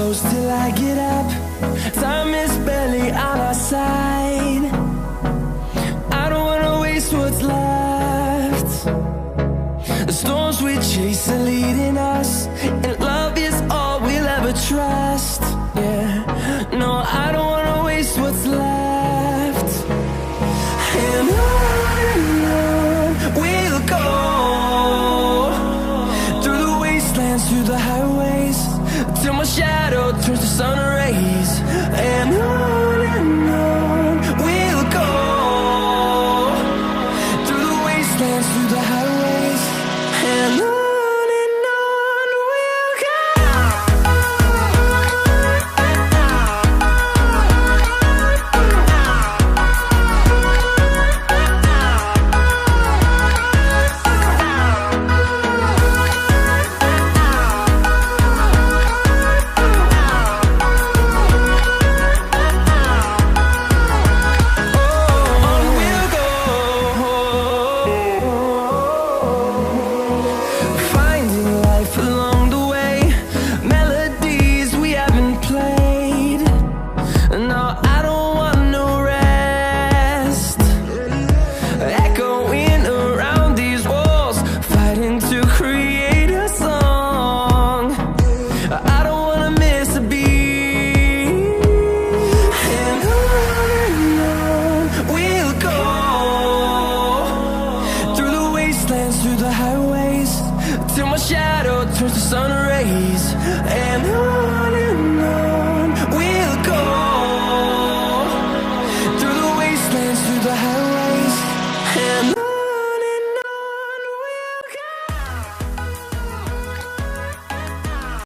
close till I get up. Time is barely on our side. I don't wanna waste what's left. The storms we chase are leading